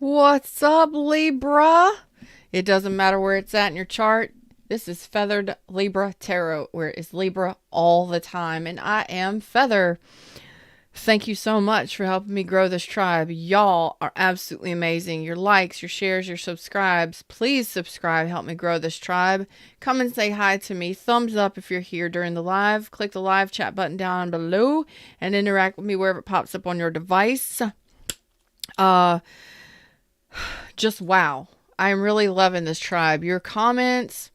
What's up, Libra? It doesn't matter where it's at in your chart. This is Feathered Libra Tarot, where it's Libra all the time. And I am Feather. Thank you so much for helping me grow this tribe. Y'all are absolutely amazing. Your likes, your shares, your subscribes. Please subscribe. Help me grow this tribe. Come and say hi to me. Thumbs up if you're here during the live. Click the live chat button down below and interact with me wherever it pops up on your device. Just wow. I'm really loving this tribe. Your comments,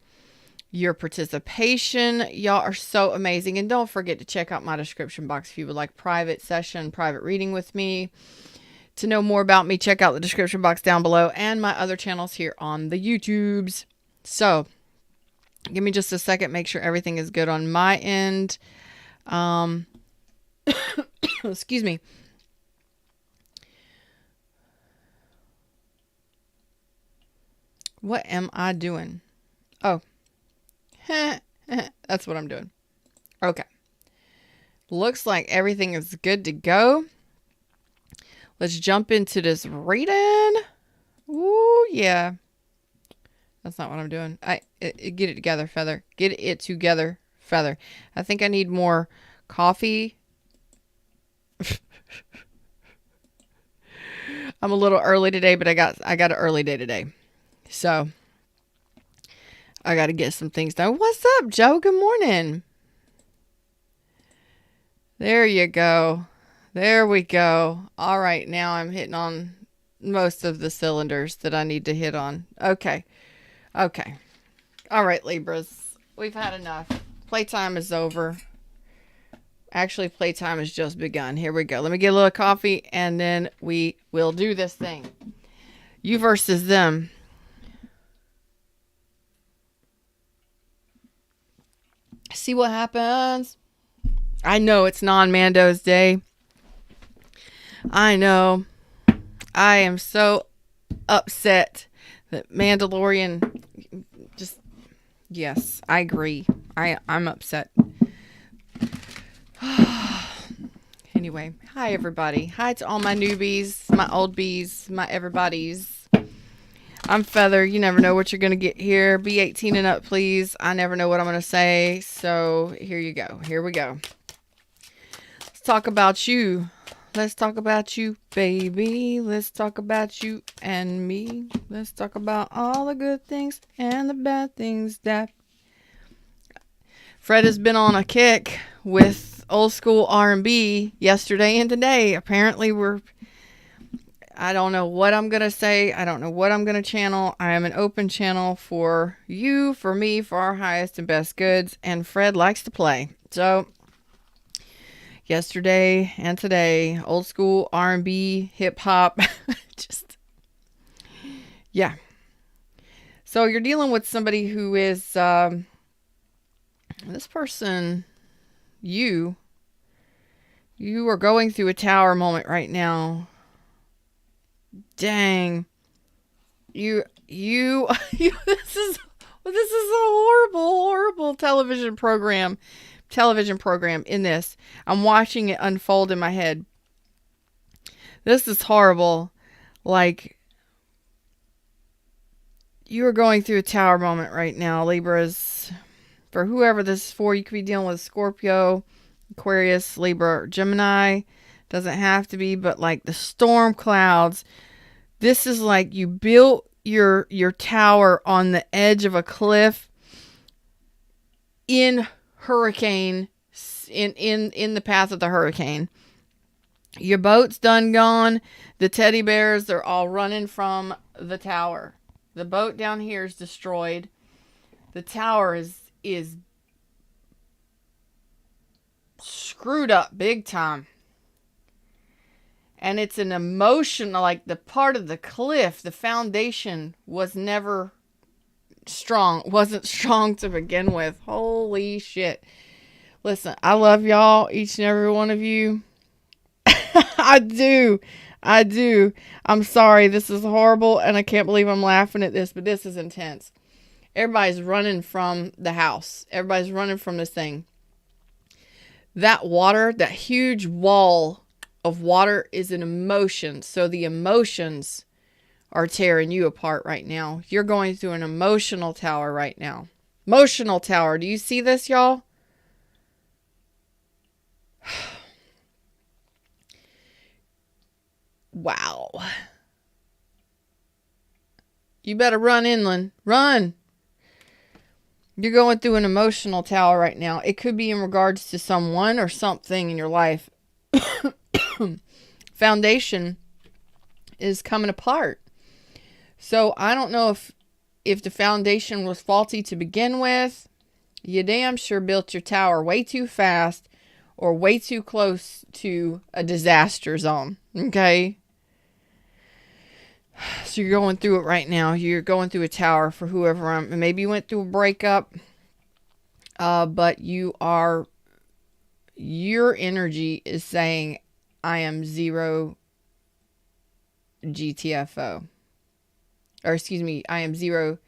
your participation, y'all are so amazing. And don't forget to check out my description box if you would like private session, private reading with me. To know more about me, check out the description box down below and my other channels here on the YouTubes. So, give me just a second, make sure everything is good on my end. Excuse me. What am I doing? Oh, that's what I'm doing. Okay. Looks like everything is good to go. Let's jump into this reading. Ooh, yeah. That's not what I'm doing. Get it together, Feather. Get it together, Feather. I think I need more coffee. I'm a little early today, but I got an early day today. So, I got to get some things done. What's up, Joe? Good morning. There you go. There we go. All right, now I'm hitting on most of the cylinders that I need to hit on. Okay. Okay. All right, Libras. We've had enough. Playtime is over. Actually, playtime has just begun. Here we go. Let me get a little coffee, and then we will do this thing. You versus them. See what happens. I know it's non-Mando's day. I know. I am so upset that Mandalorian just... Yes, I agree. I'm upset. Anyway, hi everybody. Hi to all my newbies, my old bees, my everybody's. I'm Feather. You never know what you're going to get here. Be 18 and up, please. I never know what I'm going to say. So here you go. Here we go. Let's talk about you. Let's talk about you, baby. Let's talk about you and me. Let's talk about all the good things and the bad things that... Fred has been on a kick with old school R&B yesterday and today. Apparently I don't know what I'm going to say. I don't know what I'm going to channel. I am an open channel for you, for me, for our highest and best goods. And Fred likes to play. So, yesterday and today, old school R&B, hip hop. Just, yeah. So, you're dealing with somebody who is, this person, you are going through a tower moment right now. Dang. This is a horrible television program in this. I'm watching it unfold in my head. This is horrible. Like, you are going through a tower moment right now, Libras. For whoever this is for, you could be dealing with Scorpio, Aquarius, Libra, or Gemini. Doesn't have to be, but like the storm clouds. This is like you built your tower on the edge of a cliff in hurricane, in the path of the hurricane. Your boat's done gone. The teddy bears, they're all running from the tower. The boat down here is destroyed. The tower is screwed up big time. And it's an emotion, like the part of the cliff, the foundation was never strong. Wasn't strong to begin with. Holy shit. Listen, I love y'all, each and every one of you. I do. I'm sorry, this is horrible, and I can't believe I'm laughing at this, but this is intense. Everybody's running from the house. Everybody's running from this thing. That water, that huge wall of water is an emotion. So the emotions are tearing you apart right now. You're going through an emotional tower right now. Emotional tower. Do you see this, y'all? Wow. You better run inland. Run. You're going through an emotional tower right now. It could be in regards to someone or something in your life. Foundation is coming apart. So I don't know if the foundation was faulty to begin with. You damn sure built your tower way too fast or way too close to a disaster zone. Okay? So you're going through it right now. You're going through a tower for whoever. Maybe you went through a breakup. But your energy is saying, I am zero GTFO. Or excuse me, I am zero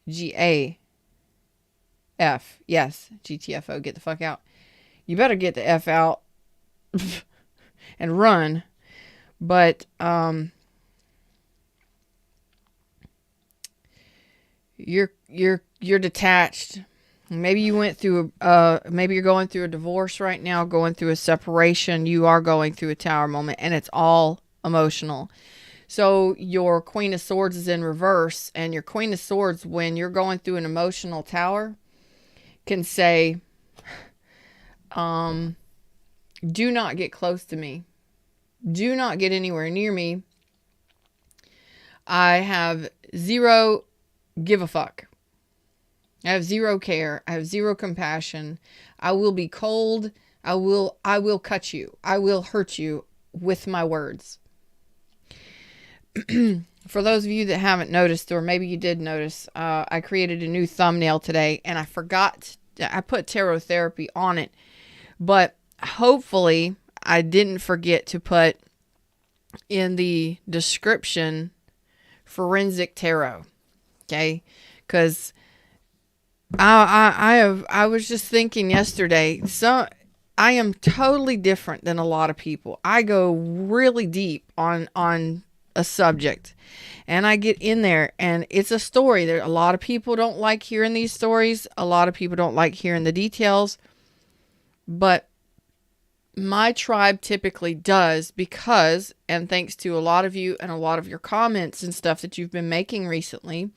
GAF. Yes, GTFO. Get the fuck out. You better get the F out and run. But you're detached. Maybe you went through maybe you're going through a divorce right now, going through a separation. You are going through a tower moment, and it's all emotional. So your Queen of Swords is in reverse, and your Queen of Swords, when you're going through an emotional tower, can say, do not get close to me. Do not get anywhere near me. I have zero give a fuck. I have zero care. I have zero compassion. I will be cold. I will cut you. I will hurt you with my words. For those of you that haven't noticed, or maybe you did notice, I created a new thumbnail today, and I forgot. I put tarot therapy on it, but hopefully I didn't forget to put in the description forensic tarot. Okay, because I was just thinking yesterday, so I am totally different than a lot of people. I go really deep on a subject, and I get in there, and it's a story. There, a lot of people don't like hearing these stories. A lot of people don't like hearing the details, but my tribe typically does, because, and thanks to a lot of you and a lot of your comments and stuff that you've been making recently.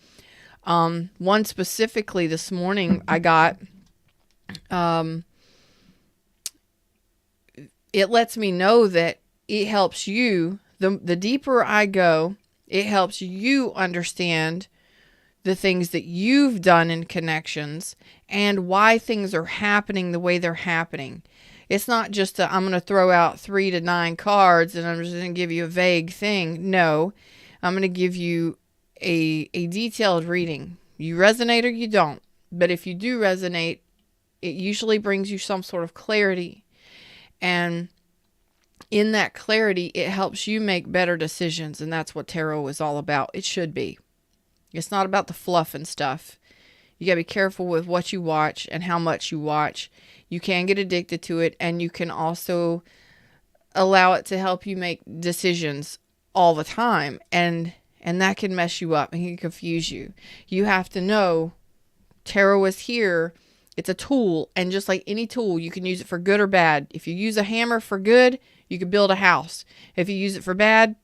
One specifically this morning I got, it lets me know that it helps you. The deeper I go, it helps you understand the things that you've done in connections and why things are happening the way they're happening. It's not just I'm going to throw out 3 to 9 cards and I'm just going to give you a vague thing. No, I'm going to give you a detailed reading. You resonate or you don't. But if you do resonate, it usually brings you some sort of clarity. And in that clarity, it helps you make better decisions. And that's what tarot is all about. It should be. It's not about the fluff and stuff. You got to be careful with what you watch and how much you watch. You can get addicted to it, and you can also allow it to help you make decisions all the time. And that can mess you up and can confuse you. You have to know tarot is here. It's a tool. And just like any tool, you can use it for good or bad. If you use a hammer for good, you can build a house. If you use it for bad,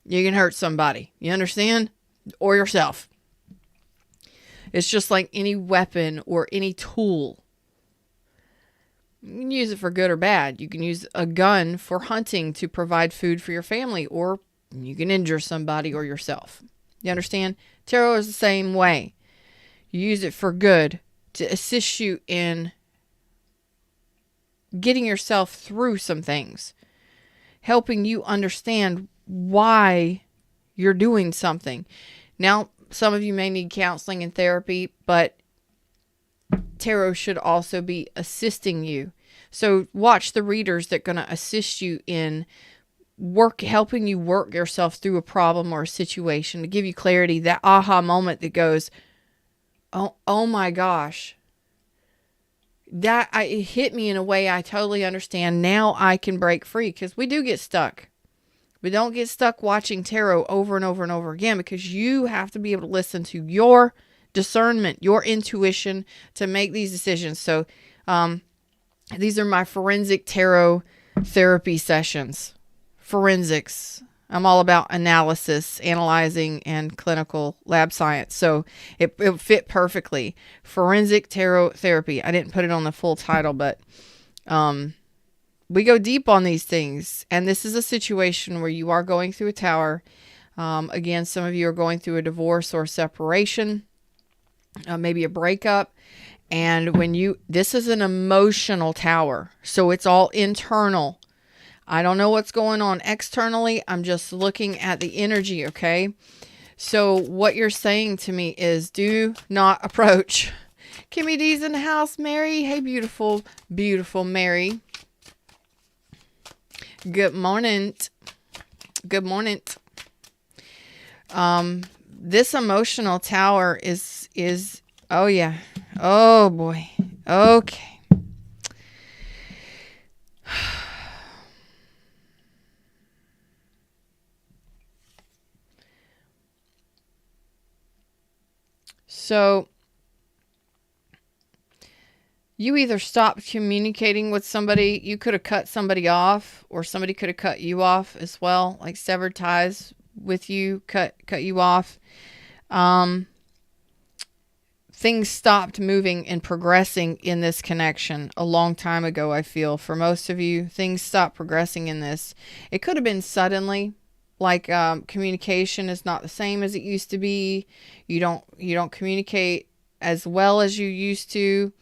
you can hurt somebody. You understand? Or yourself. It's just like any weapon or any tool. You can use it for good or bad. You can use a gun for hunting to provide food for your family, or you can injure somebody or yourself. You understand? Tarot is the same way. You use it for good to assist you in getting yourself through some things, helping you understand why you're doing something. Now, some of you may need counseling and therapy, but tarot should also be assisting you. So watch the readers that are going to assist you in helping you work yourself through a problem or a situation, to give you clarity, that aha moment that goes, oh my gosh, it hit me in a way I totally understand. Now I can break free, because we do get stuck. But don't get stuck watching tarot over and over and over again, because you have to be able to listen to your discernment, your intuition to make these decisions. So these are my forensic tarot therapy sessions. Forensics. I'm all about analysis, analyzing, and clinical lab science. So it fit perfectly. Forensic tarot therapy. I didn't put it on the full title, but we go deep on these things. And this is a situation where you are going through a tower. Again, some of you are going through a divorce or separation, maybe a breakup. And this is an emotional tower. So it's all internal. I don't know what's going on externally. I'm just looking at the energy, okay? So what you're saying to me is, do not approach. Kimmy D's in the house. Mary. Hey, beautiful, beautiful Mary. Good morning. Good morning. This emotional tower is, oh yeah. Oh boy. Okay. So you either stopped communicating with somebody, you could have cut somebody off, or somebody could have cut you off as well, like severed ties with you, cut you off. Things stopped moving and progressing in this connection a long time ago, I feel. For most of you, things stopped progressing in this. It could have been suddenly, like communication is not the same as it used to be. You don't communicate as well as you used to.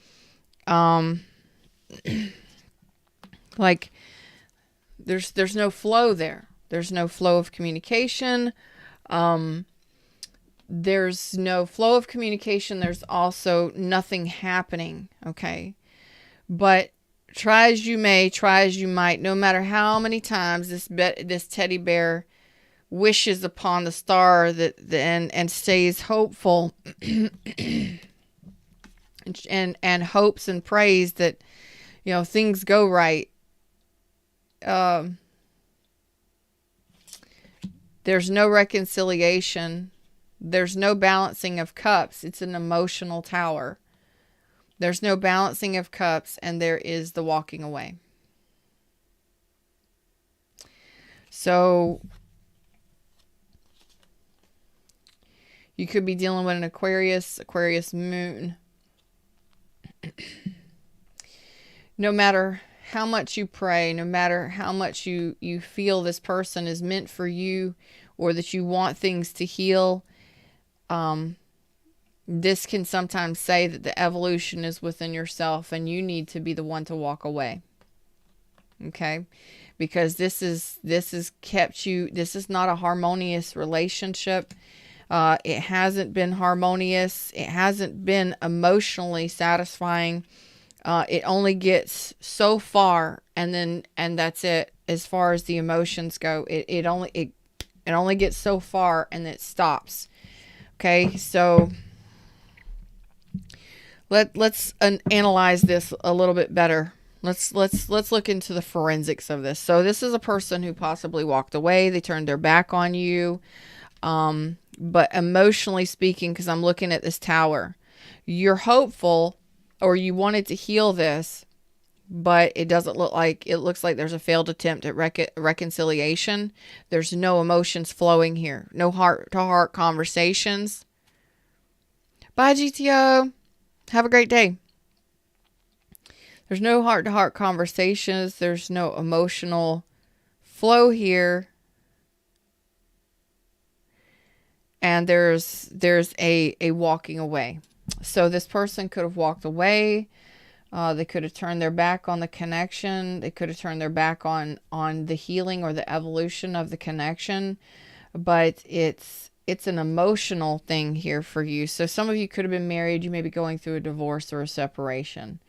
Like there's no flow there. There's no flow of communication. There's no flow of communication. There's also nothing happening. Okay. But try as you may, try as you might, no matter how many times this teddy bear wishes upon the star and stays hopeful and hopes and prays that, things go right. There's no reconciliation. There's no balancing of cups. It's an emotional tower. There's no balancing of cups, and there is the walking away. So you could be dealing with an Aquarius moon. No matter how much you pray, no matter how much you feel this person is meant for you, or that you want things to heal, this can sometimes say that the evolution is within yourself and you need to be the one to walk away. Okay? Because this has kept you, this is not a harmonious relationship. It hasn't been harmonious. It hasn't been emotionally satisfying. It only gets so far, and that's it. As far as the emotions go, it only gets so far, and it stops. Okay, so let's analyze this a little bit better. Let's look into the forensics of this. So this is a person who possibly walked away. They turned their back on you. But emotionally speaking, because I'm looking at this tower, you're hopeful, or you wanted to heal this, but it doesn't look like, it looks like there's a failed attempt at reconciliation. There's no emotions flowing here. No heart-to-heart conversations. Bye, GTO. Have a great day. There's no heart-to-heart conversations. There's no emotional flow here. And there's a walking away. So this person could have walked away. They could have turned their back on the connection. They could have turned their back on the healing or the evolution of the connection. But it's an emotional thing here for you. So some of you could have been married. You may be going through a divorce or a separation.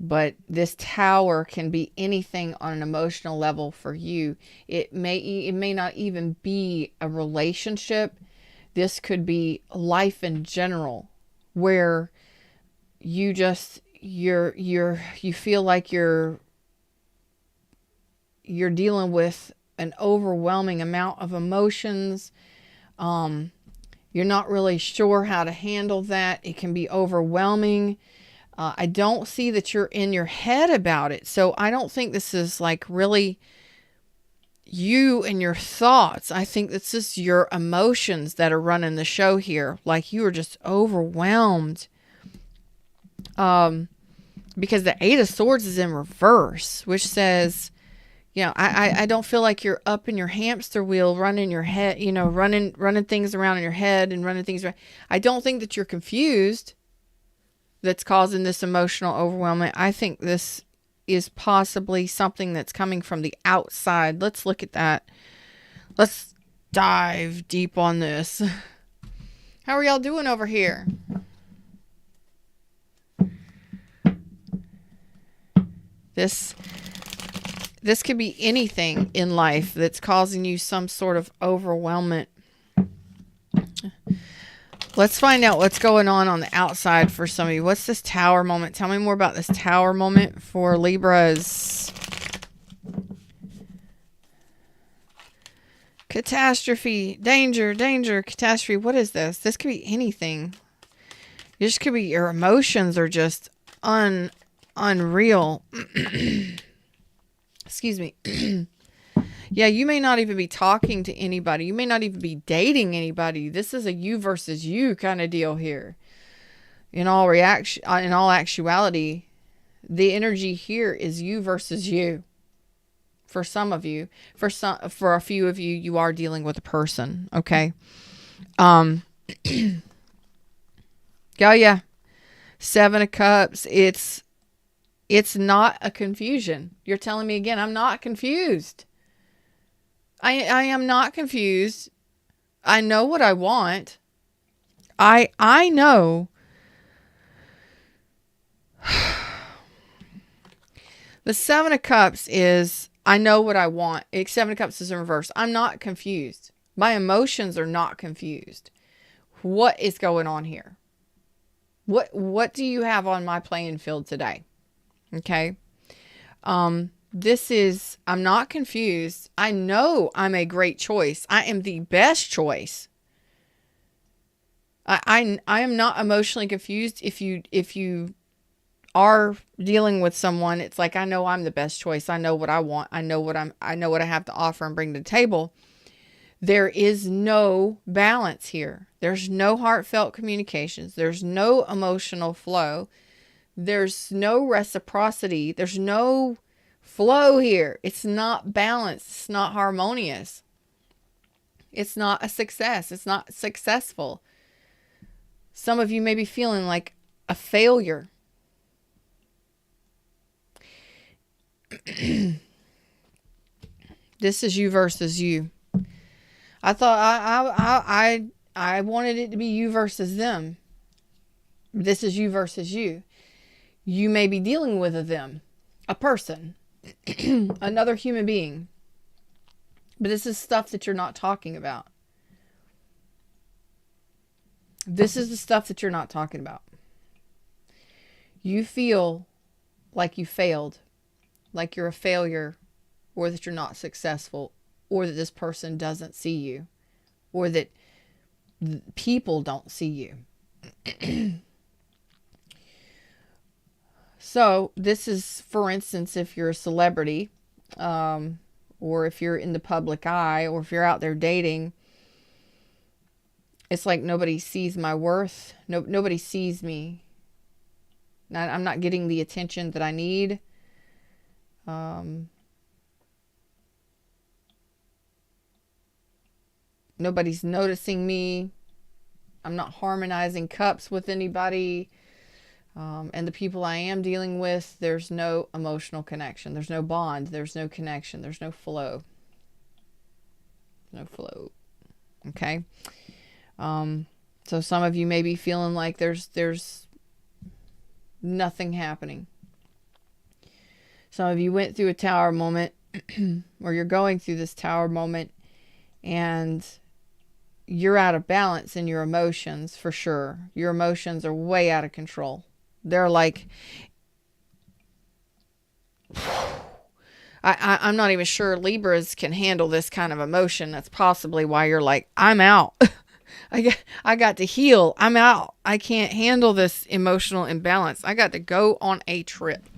But this tower can be anything on an emotional level for you. It may not even be a relationship. This could be life in general, where you just you feel like you're you're dealing with an overwhelming amount of emotions. You're not really sure how to handle that. It can be overwhelming. I don't see that you're in your head about it. So I don't think this is like really you and your thoughts. I think this is your emotions that are running the show here. Like you are just overwhelmed. Because the Eight of Swords is in reverse, which says, you know, I don't feel like you're up in your hamster wheel running your head, you know, running things around in your head and running things around. I don't think that you're confused that's causing this emotional overwhelmment. I think this is possibly something that's coming from the outside. Let's look at that. Let's dive deep on this. How are y'all doing over here? This could be anything in life that's causing you some sort of overwhelmment. Let's find out what's going on the outside for some of you. What's this Tower moment? Tell me more about this Tower moment for Libras. Catastrophe, danger, catastrophe. What is this? This could be anything. This could be your emotions are just unreal. Excuse me. Yeah, you may not even be talking to anybody. You may not even be dating anybody. This is a you versus you kind of deal here. In all actuality, the energy here is you versus you. For some of you, for a few of you, you are dealing with a person. Okay. Oh yeah. Seven of Cups. It's not a confusion. You're telling me again, I'm not confused. I am not confused. I know what I want. I know. The Seven of Cups is, I know what I want. Seven of Cups is in reverse. I'm not confused. My emotions are not confused. What is going on here? What do you have on my playing field today? Okay. This is, I'm not confused. I know I'm a great choice. I am the best choice. I am not emotionally confused. If you are dealing with someone, it's like, I know I'm the best choice. I know what I want. I know what I have to offer and bring to the table. There is no balance here. There's no heartfelt communications. There's no emotional flow. There's no reciprocity. There's no flow here. It's not balanced. It's not harmonious. It's not a success. It's not successful. Some of you may be feeling like a failure. This is you versus you. I thought I wanted it to be you versus them. This is you versus you. You may be dealing with a them, a person, another human being. But this is stuff that you're not talking about. This is the stuff that you're not talking about. You feel like you failed, like you're a failure, or that you're not successful, or that this person doesn't see you, or that people don't see you. So this is, for instance, if you're a celebrity, or if you're in the public eye, or if you're out there dating, it's like nobody sees my worth. Nobody sees me. I'm not getting the attention that I need. Nobody's noticing me. I'm not harmonizing cups with anybody. And the people I am dealing with, there's no emotional connection. There's no bond. There's no connection. There's no flow. No flow. Okay. So some of you may be feeling like there's nothing happening. Some of you went through a tower moment, or you're going through this tower moment, and you're out of balance in your emotions, for sure. Your emotions are way out of control. They're like, I'm not even sure Libras can handle this kind of emotion. That's possibly why you're like, I'm out. I got to heal. I'm out. I can't handle this emotional imbalance. I got to go on a trip.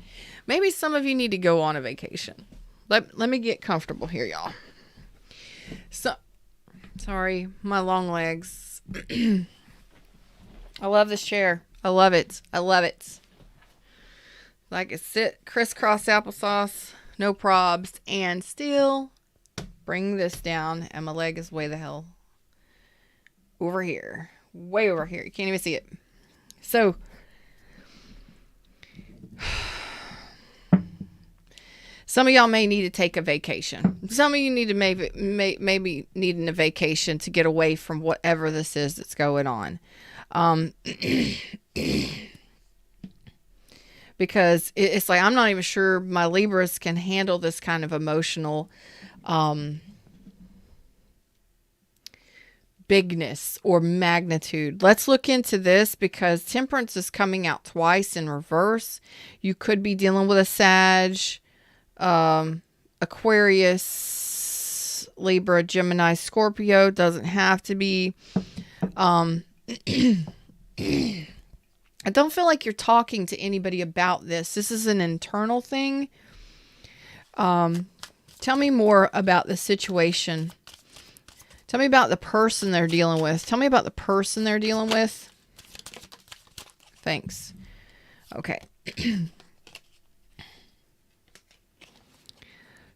Maybe some of you need to go on a vacation. Let me get comfortable here, y'all. So, sorry, my long legs. I love this chair. I love it. I love it. I can sit crisscross applesauce, no probs, and still bring this down. And my leg is way the hell over here. Way over here. You can't even see it. So, some of y'all may need to take a vacation. Some of you need to maybe need a vacation to get away from whatever this is that's going on. Because it's like, I'm not even sure my Libras can handle this kind of emotional bigness or magnitude. Let's look into this, because Temperance is coming out twice in reverse. You could be dealing with a Sag, Aquarius, Libra, Gemini, Scorpio. Doesn't have to be. I don't feel like you're talking to anybody about this. This is an internal thing. Tell me more about the situation. Tell me about the person they're dealing with. Tell me about the person they're dealing with. Thanks. Okay.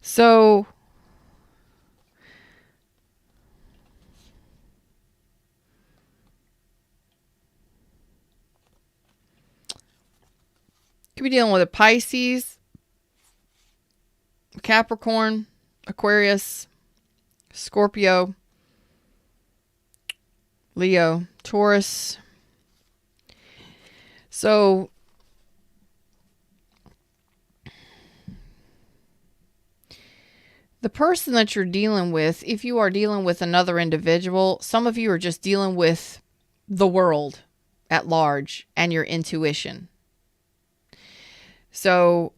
So, could be dealing with a Pisces, Capricorn, Aquarius, Scorpio, Leo, Taurus. So, the person that you're dealing with, if you are dealing with another individual, some of you are just dealing with the world at large and your intuition. So,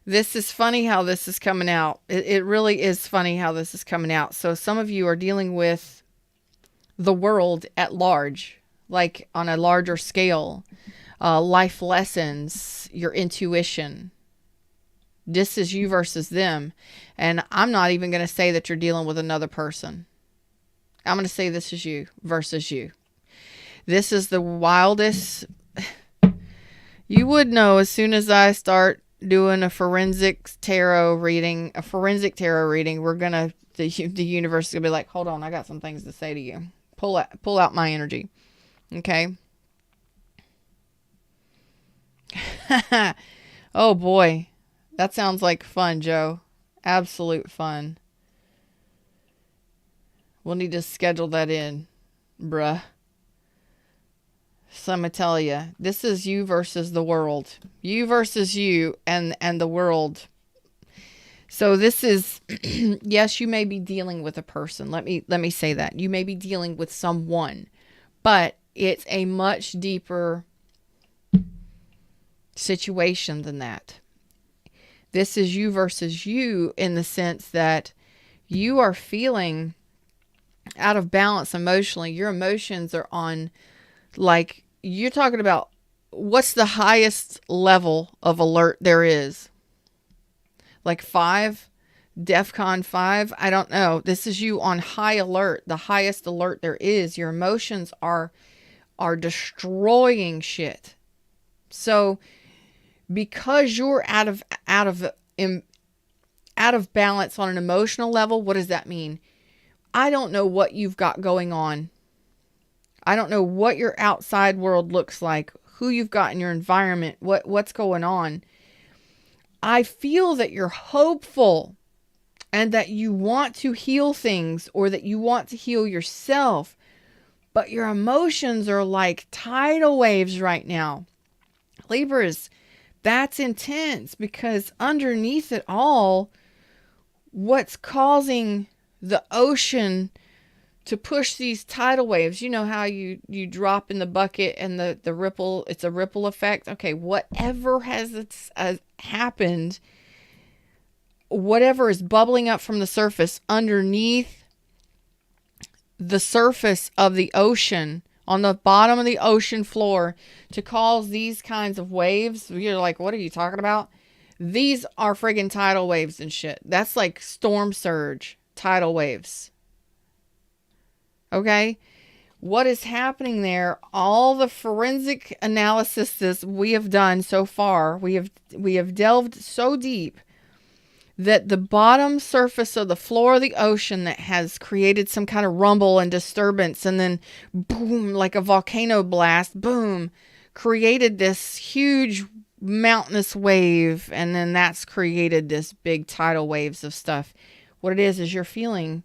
this is funny how this is coming out. It really is funny how this is coming out. So, some of you are dealing with the world at large, like on a larger scale, life lessons, your intuition. This is you versus them. And I'm not even going to say that you're dealing with another person. I'm going to say this is you versus you. This is the wildest. You would know as soon as I start doing a forensic tarot reading, we're going to, the universe is going to be like, hold on, I got some things to say to you. Pull out my energy. Okay. Oh boy. That sounds like fun, Joe. Absolute fun. We'll need to schedule that in, bruh. So I'm going to tell you, this is you versus the world. You versus you and the world. So this is, yes, you may be dealing with a person. Let me say that. You may be dealing with someone, but it's a much deeper situation than that. This is you versus you in the sense that you are feeling out of balance emotionally. Your emotions are on, like, you're talking about what's the highest level of alert there is. Like 5, DEFCON 5. I don't know. This is you on high alert, the highest alert there is. Your emotions are destroying shit. So, because you're out of balance on an emotional level, what does that mean? I don't know what you've got going on. I don't know what your outside world looks like, who you've got in your environment, what's going on. I feel that you're hopeful and that you want to heal things, or that you want to heal yourself, but your emotions are like tidal waves right now. Libras, that's intense, because underneath it all, what's causing the ocean to push these tidal waves, you know how you drop in the bucket and the ripple, it's a ripple effect. Okay, whatever has happened, whatever is bubbling up from the surface underneath the surface of the ocean, on the bottom of the ocean floor, to cause these kinds of waves. You're like, what are you talking about? These are friggin' tidal waves and shit. That's like storm surge tidal waves. Okay? What is happening there? All the forensic analysis we have done so far, we have delved so deep that the bottom surface of the floor of the ocean that has created some kind of rumble and disturbance, and then boom, like a volcano blast, boom, created this huge mountainous wave, and then that's created this big tidal waves of stuff. What it is you're feeling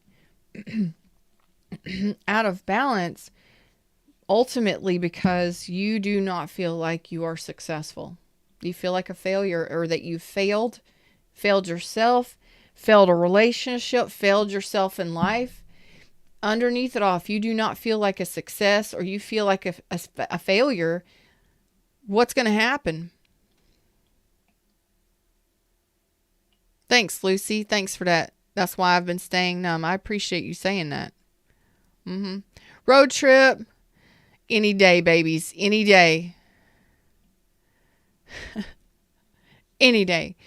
out of balance, ultimately because you do not feel like you are successful. You feel like a failure, or that you failed yourself, failed a relationship, failed yourself in life. Underneath it all, if you do not feel like a success, or you feel like a failure, what's going to happen? Thanks, Lucy. Thanks for that. That's why I've been staying numb. I appreciate you saying that. Road trip. Any day, babies. Any day. Any day.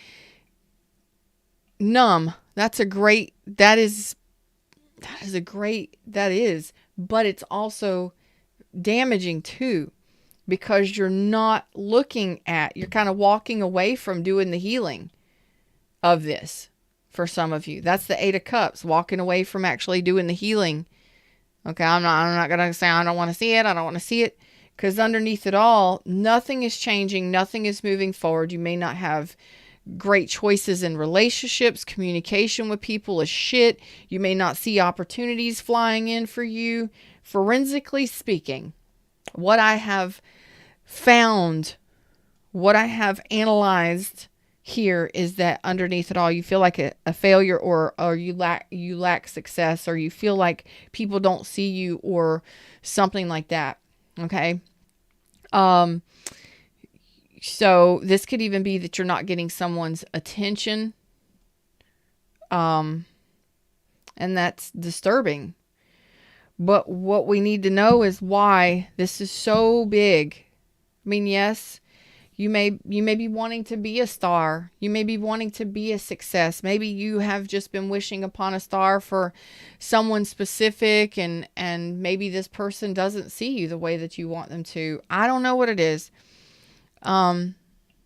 Numb. That is, but it's also damaging too, because you're not you're kind of walking away from doing the healing of this. For some of you, that's the 8 of Cups, walking away from actually doing the healing. Okay, I'm not going to say I don't want to see it. I don't want to see it, because underneath it all, nothing is changing. Nothing is moving forward. You may not have great choices in relationships. Communication with people is shit. You may not see opportunities flying in for you. Forensically speaking, what I have found, what I have analyzed here, is that underneath it all, you feel like a failure, or you lack success, or you feel like people don't see you, or something like that. Okay. So this could even be that you're not getting someone's attention. And that's disturbing. But what we need to know is why this is so big. I mean, yes, you may be wanting to be a star. You may be wanting to be a success. Maybe you have just been wishing upon a star for someone specific, and maybe this person doesn't see you the way that you want them to. I don't know what it is.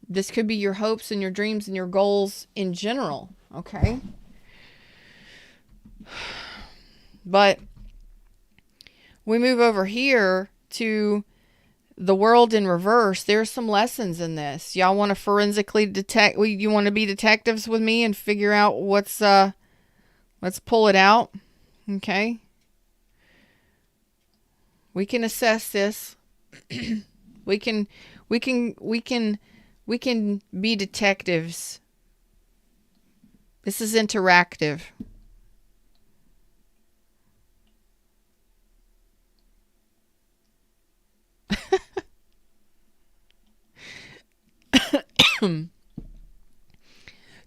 This could be your hopes and your dreams and your goals in general. Okay. But we move over here to the world in reverse. There's some lessons in this. Y'all want to forensically detect? You want to be detectives with me and figure out what's, let's pull it out. Okay. We can assess this. we can be detectives. This is interactive.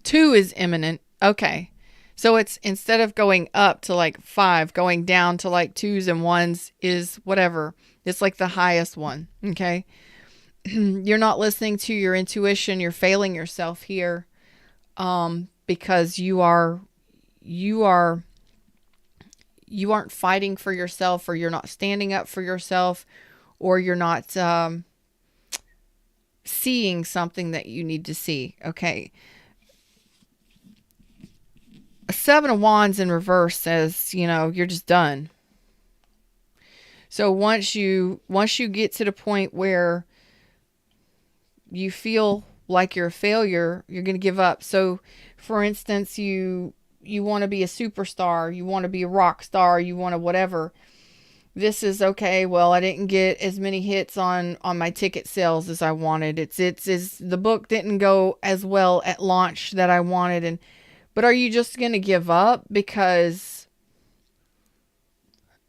Two is imminent. Okay. So it's, instead of going up to like 5, going down to like 2s and 1s is whatever. It's like the highest one. Okay. You're not listening to your intuition. You're failing yourself here. Because you aren't fighting for yourself, or you're not standing up for yourself, or you're not, seeing something that you need to see. Okay. A 7 of Wands in reverse says, you're just done. So once you get to the point where you feel like you're a failure, you're going to give up. So for instance, you want to be a superstar, you want to be a rock star, you want to whatever. This is okay. Well, I didn't get as many hits on my ticket sales as I wanted. It's the book didn't go as well at launch that I wanted. But are you just going to give up because,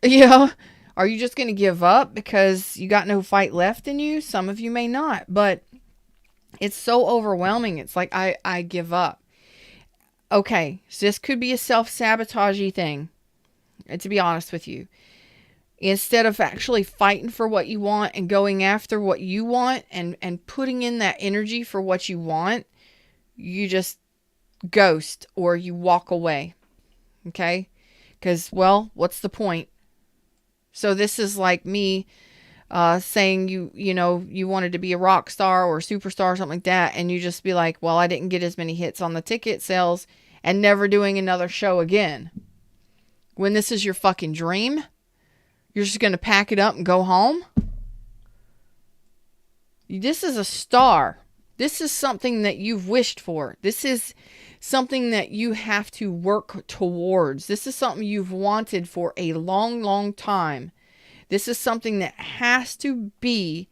are you just going to give up because you got no fight left in you? Some of you may not, but it's so overwhelming. It's like, I give up. Okay, so this could be a self-sabotagey thing, to be honest with you. Instead of actually fighting for what you want and going after what you want and putting in that energy for what you want, you just ghost or you walk away. Okay? Because, well, what's the point? So this is like me saying you wanted to be a rock star or a superstar or something like that, and you just be like, well, I didn't get as many hits on the ticket sales, and never doing another show again. When this is your fucking dream, you're just going to pack it up and go home? This is a star. This is something that you've wished for. This is something that you have to work towards. This is something you've wanted for a long, long time. This is something that has to be,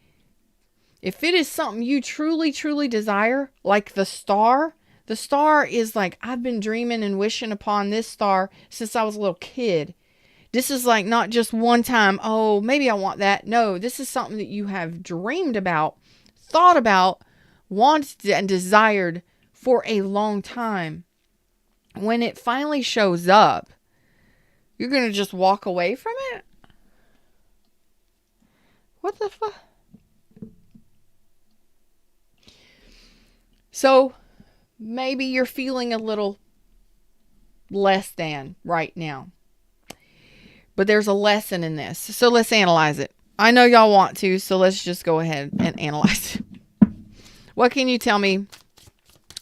if it is something you truly, truly desire, like the star is like, I've been dreaming and wishing upon this star since I was a little kid. This is like not just one time, oh, maybe I want that. No, this is something that you have dreamed about, thought about, wanted and desired for a long time. When it finally shows up, you're going to just walk away from it? What the fuck? So, maybe you're feeling a little less than right now. But there's a lesson in this. So let's analyze it. I know y'all want to, so let's just go ahead and analyze it. What can you tell me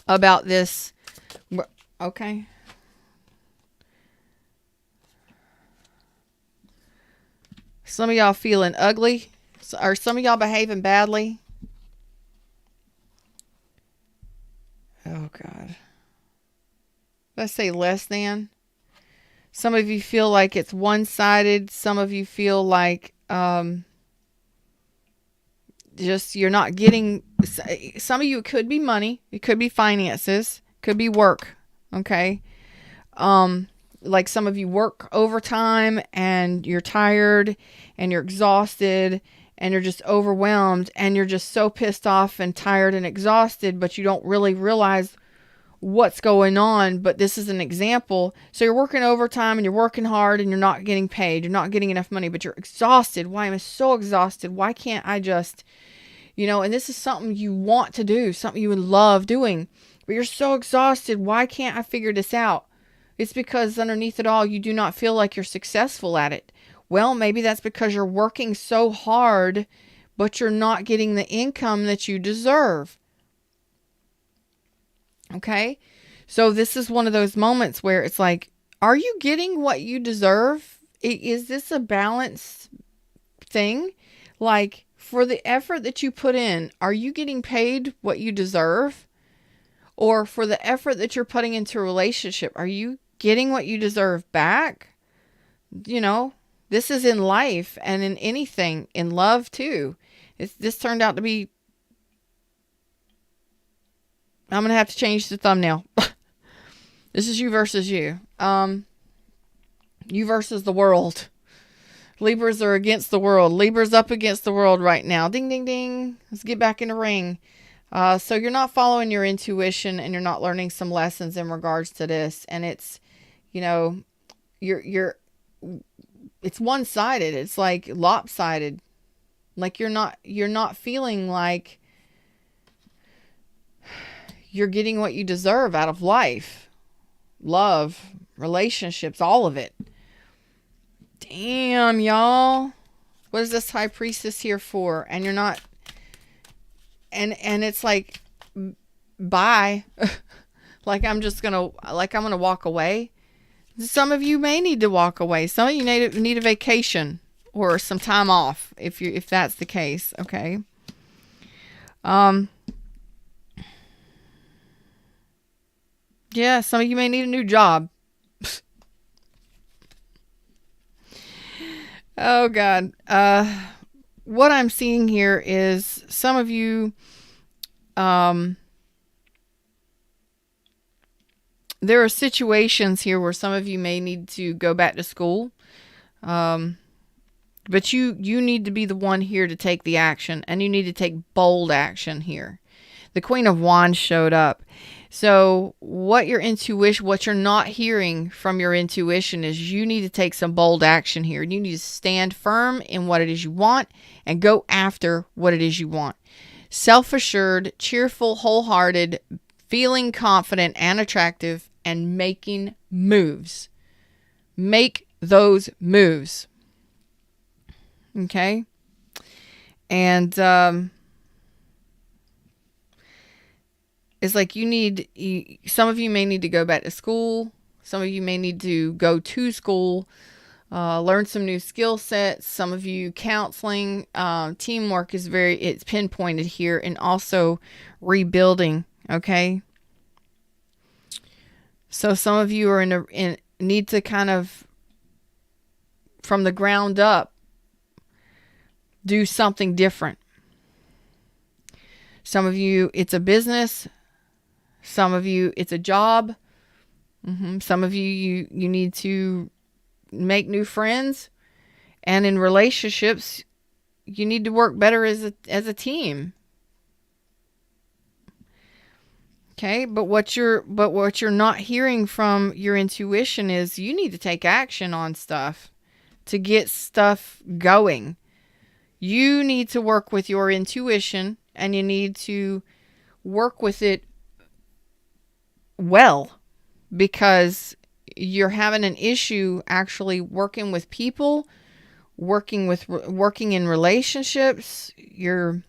about this? Okay. Some of y'all feeling ugly. Are some of y'all behaving badly? Oh, God. Let's say less than. Some of you feel like it's one-sided. Some of you feel like just you're not getting... Some of you, it could be money. It could be finances. It could be work. Okay? Like some of you work overtime and you're tired and you're exhausted and you're just overwhelmed and you're just so pissed off and tired and exhausted, but you don't really realize what's going on. But this is an example. So you're working overtime and you're working hard and you're not getting paid. You're not getting enough money, but you're exhausted. Why am I so exhausted? Why can't I just, and this is something you want to do, something you would love doing, but you're so exhausted. Why can't I figure this out? It's because underneath it all, you do not feel like you're successful at it. Well, maybe that's because you're working so hard, but you're not getting the income that you deserve. Okay? So this is one of those moments where it's like, are you getting what you deserve? Is this a balanced thing? Like, for the effort that you put in, are you getting paid what you deserve? Or for the effort that you're putting into a relationship, are you getting what you deserve back? This is in life and in anything, in love too. This turned out to be... I'm going to have to change the thumbnail. This is you versus you. You versus the world. Libras are against the world. Libras up against the world right now. Ding, ding, ding. Let's get back in the ring. So you're not following your intuition and you're not learning some lessons in regards to this. And it's, it's one-sided. It's like lopsided. Like you're not feeling like you're getting what you deserve out of life, love, relationships, all of it. Damn, y'all. What is this high priestess here for? And you're not, and it's like, bye. like I'm going to walk away. Some of you may need to walk away. Some of you need a vacation or some time off if that's the case. Okay. Yeah, some of you may need a new job. Oh, God. What I'm seeing here is some of you, there are situations here where some of you may need to go back to school. But you need to be the one here to take the action, and you need to take bold action here. The Queen of Wands showed up. So what you're not hearing from your intuition is you need to take some bold action here. You need to stand firm in what it is you want and go after what it is you want. Self-assured, cheerful, wholehearted, feeling confident and attractive, and making moves. Make those moves. Okay? And it's like some of you may need to go back to school. Some of you may need to go to school, learn some new skill sets. Some of you counseling, teamwork it's pinpointed here, and also rebuilding. Okay. So some of you are need to kind of, from the ground up, do something different. Some of you, it's a business. Some of you, it's a job. Some of you need to make new friends. And in relationships, you need to work better as a team. Okay, but what you're not hearing from your intuition is you need to take action on stuff to get stuff going. You need to work with your intuition, and you need to work with it well, because you're having an issue actually working with people, working in relationships, your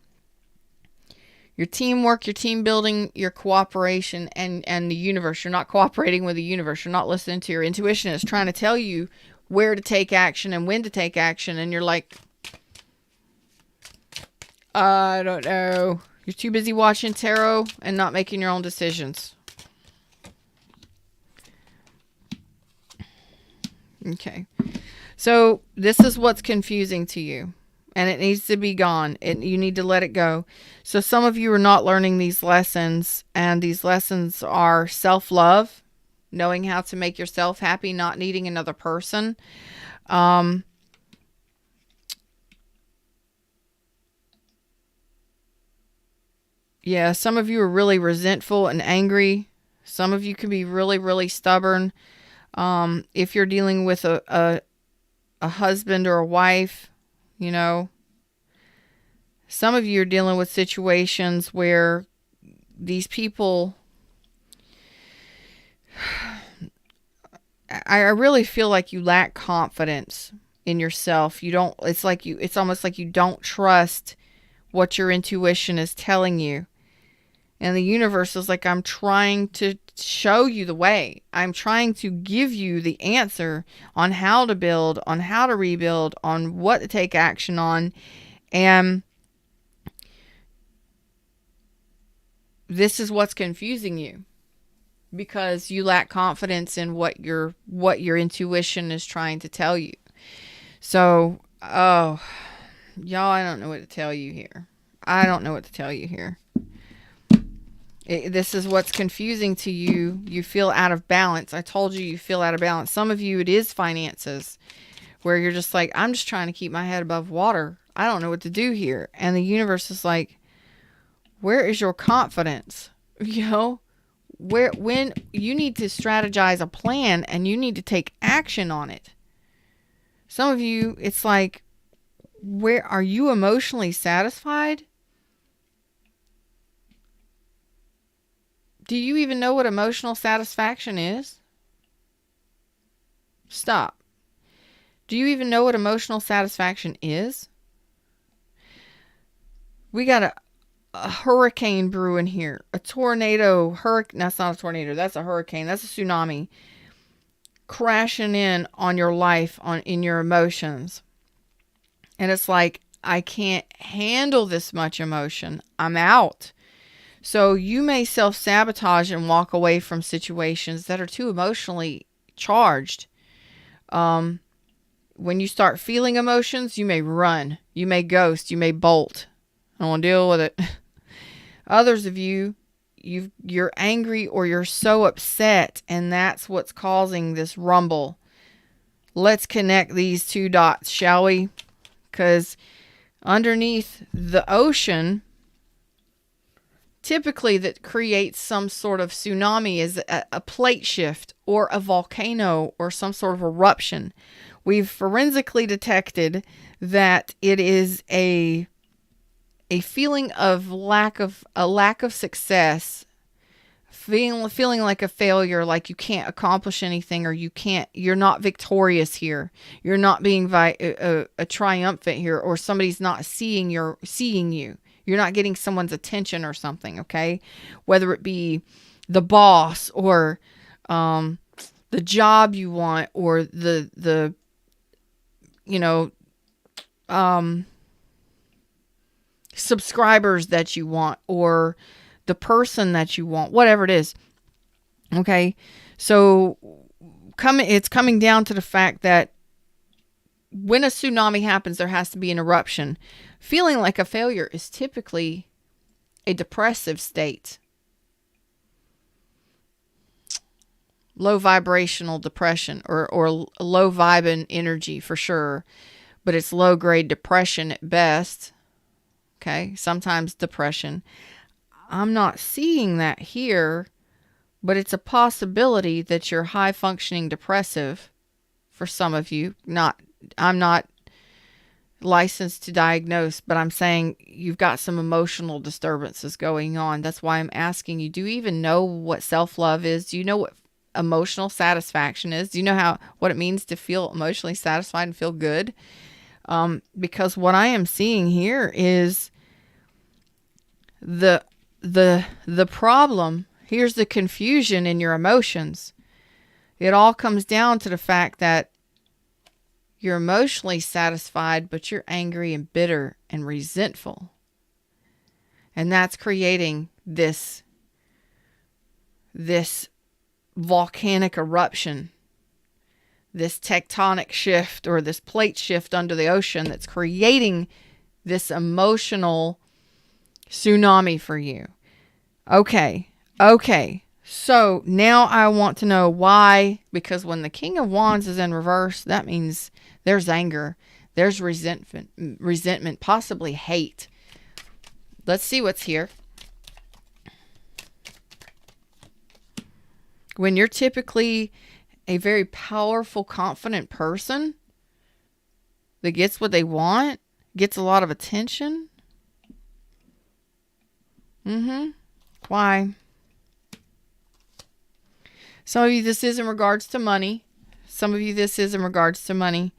teamwork, your team building, your cooperation, and the universe. You're not cooperating with the universe. You're not listening to your intuition. It's trying to tell you where to take action and when to take action. And you're like, I don't know. You're too busy watching tarot and not making your own decisions. Okay. So this is what's confusing to you, and it needs to be gone. You need to let it go. So some of you are not learning these lessons, and these lessons are self-love, knowing how to make yourself happy, not needing another person. Yeah, some of you are really resentful and angry. Some of you can be really, really stubborn. If you're dealing with a husband or a wife, some of you are dealing with situations where these people, I really feel like you lack confidence in yourself. It's almost like you don't trust what your intuition is telling you. And the universe is like, I'm trying to show you the way. I'm trying to give you the answer on how to build, on how to rebuild, on what to take action on. And this is what's confusing you, because you lack confidence in what your intuition is trying to tell you. So, y'all, I don't know what to tell you here. This is what's confusing to you. You feel out of balance. I told you feel out of balance. Some of you, it is finances, where you're just like, I'm just trying to keep my head above water. I don't know what to do here. And the universe is like, where is your confidence? When you need to strategize a plan and you need to take action on it. Some of you, it's like, where are you emotionally satisfied? Do you even know what emotional satisfaction is? Stop. Do you even know what emotional satisfaction is? We got a hurricane brewing here. A tornado. That's not a tornado. That's a hurricane. That's a tsunami. Crashing in on your life, in your emotions. And it's like, I can't handle this much emotion. I'm out. So you may self-sabotage and walk away from situations that are too emotionally charged. When you start feeling emotions, you may run. You may ghost. You may bolt. I don't want to deal with it. Others of you're angry, or you're so upset, and that's what's causing this rumble. Let's connect these two dots, shall we? Because underneath the ocean, typically that creates some sort of tsunami is a plate shift or a volcano or some sort of eruption. We've forensically detected that it is a feeling of lack of success, feeling like a failure, like you can't accomplish anything, or you're not victorious here. You're not being a triumphant here, or somebody's not seeing you. You're not getting someone's attention or something, okay? Whether it be the boss or the job you want, or the subscribers that you want, or the person that you want, whatever it is. Okay. So it's coming down to the fact that when a tsunami happens, there has to be an eruption. Feeling like a failure is typically a depressive state. Low vibrational depression, or low vibing energy for sure, but it's low grade depression at best. Okay. Sometimes depression. I'm not seeing that here, but it's a possibility that you're high functioning depressive for some of you. I'm not licensed to diagnose, but I'm saying you've got some emotional disturbances going on. That's why I'm asking you, do you even know what self-love is? Do you know what emotional satisfaction is? Do you know what it means to feel emotionally satisfied and feel good? Because what I am seeing here is the problem. Here's the confusion in your emotions. It all comes down to the fact that you're emotionally satisfied, but you're angry and bitter and resentful. And that's creating this volcanic eruption, this tectonic shift, or this plate shift under the ocean that's creating this emotional tsunami for you. Okay. So now I want to know why, because when the King of Wands is in reverse, that means there's anger, there's resentment, possibly hate. Let's see what's here. When you're typically a very powerful, confident person that gets what they want, gets a lot of attention. Why? Some of you, this is in regards to money. Some of you, this is in regards to money.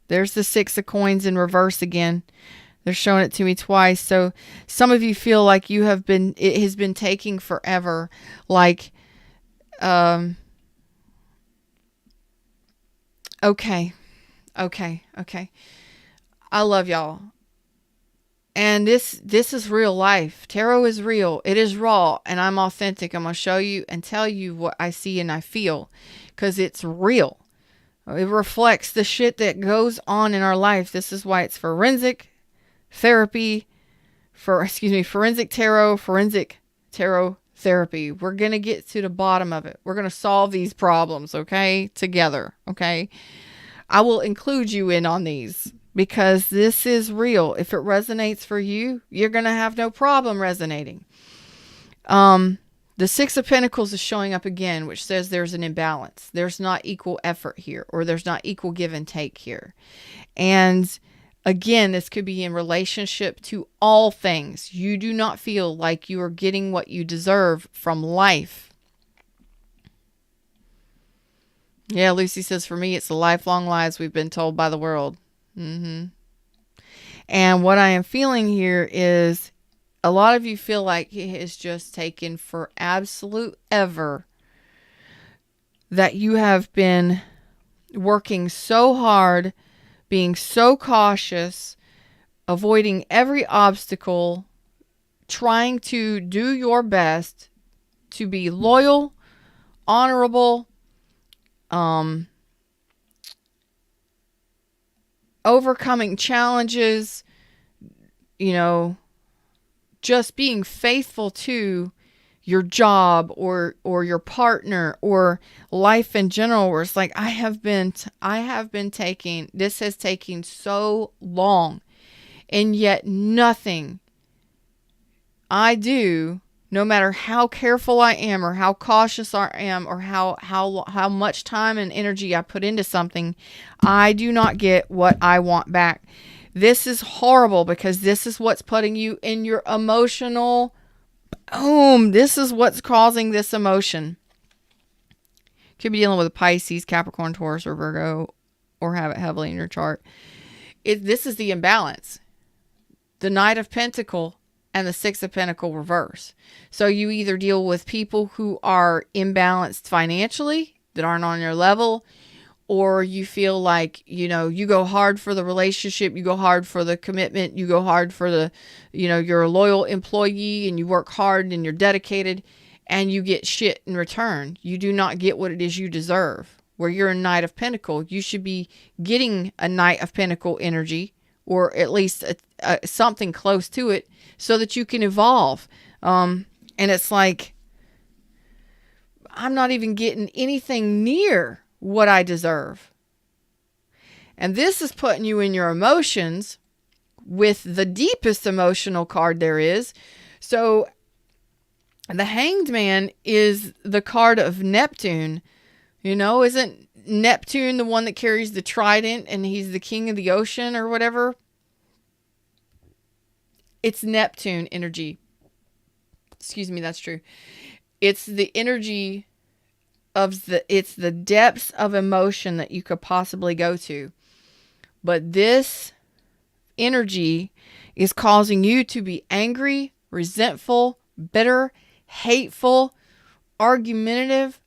There's the Six of Coins in reverse again. They're showing it to me twice. So some of you feel like it has been taking forever. Like, okay. I love y'all. And this is real life. Tarot is real. It is raw, and I'm authentic. I'm going to show you and tell you what I see and I feel, because it's real. It reflects the shit that goes on in our life. This is why it's forensic therapy, forensic tarot therapy. We're going to get to the bottom of it. We're going to solve these problems, okay? Together, okay? I will include you in on these, because this is real. If it resonates for you, you're going to have no problem resonating. The Six of Pentacles is showing up again, which says there's an imbalance. There's not equal effort here, or there's not equal give and take here. And again, this could be in relationship to all things. You do not feel like you are getting what you deserve from life. Yeah, Lucy says, for me, it's the lifelong lies we've been told by the world. And what I am feeling here is a lot of you feel like it has just taken for absolute ever, that you have been working so hard, being so cautious, avoiding every obstacle, trying to do your best to be loyal, honorable, overcoming challenges, just being faithful to your job or your partner or life in general, where it's like, this has taken so long. And yet nothing I do, no matter how careful I am or how cautious I am or how much time and energy I put into something, I do not get what I want back. This is horrible because this is what's putting you in your emotional boom. This is what's causing this emotion. Could be dealing with a Pisces, Capricorn, Taurus, or Virgo, or have it heavily in your chart. This is the imbalance. The Knight of Pentacles and the Six of Pentacles reverse. So you either deal with people who are imbalanced financially, that aren't on your level, or you feel like, you go hard for the relationship, you go hard for the commitment, you go hard for the, you're a loyal employee and you work hard and you're dedicated and you get shit in return. You do not get what it is you deserve. Where you're a Knight of Pentacles, you should be getting a Knight of Pentacles energy, or at least something close to it, so that you can evolve. And it's like, I'm not even getting anything near what I deserve. And this is putting you in your emotions with the deepest emotional card there is. So the Hanged Man is the card of Neptune. Isn't Neptune the one that carries the trident and he's the king of the ocean or whatever? It's Neptune energy. Excuse me, that's true. It's the energy it's the depths of emotion that you could possibly go to. But this energy is causing you to be angry, resentful, bitter, hateful, argumentative,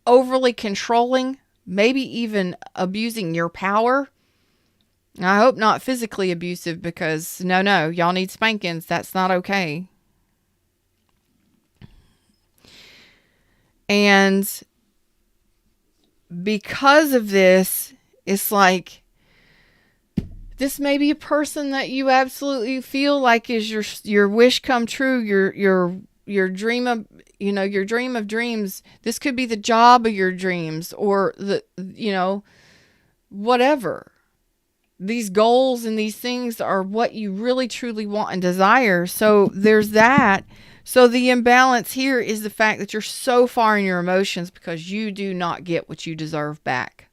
overly controlling, maybe even abusing your power. I hope not physically abusive, because no, y'all need spankings. That's not okay. And because of this, it's like, this may be a person that you absolutely feel like is your wish come true, your dream of, your dream of dreams. This could be the job of your dreams, or whatever. These goals and these things are what you really truly want and desire. So there's that. So the imbalance here is the fact that you're so far in your emotions because you do not get what you deserve back.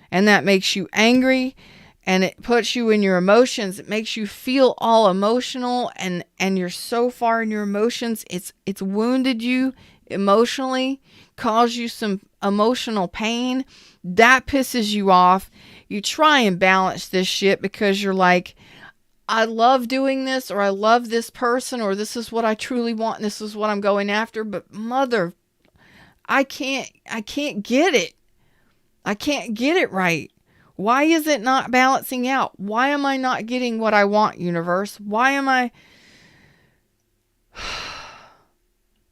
And that makes you angry, and it puts you in your emotions. It makes you feel all emotional, and you're so far in your emotions. It's wounded you emotionally, caused you some emotional pain. That pisses you off. You try and balance this shit because you're like, I love doing this, or I love this person, or this is what I truly want, and this is what I'm going after. But I can't get it. I can't get it right. Why is it not balancing out? Why am I not getting what I want, universe? Why am I...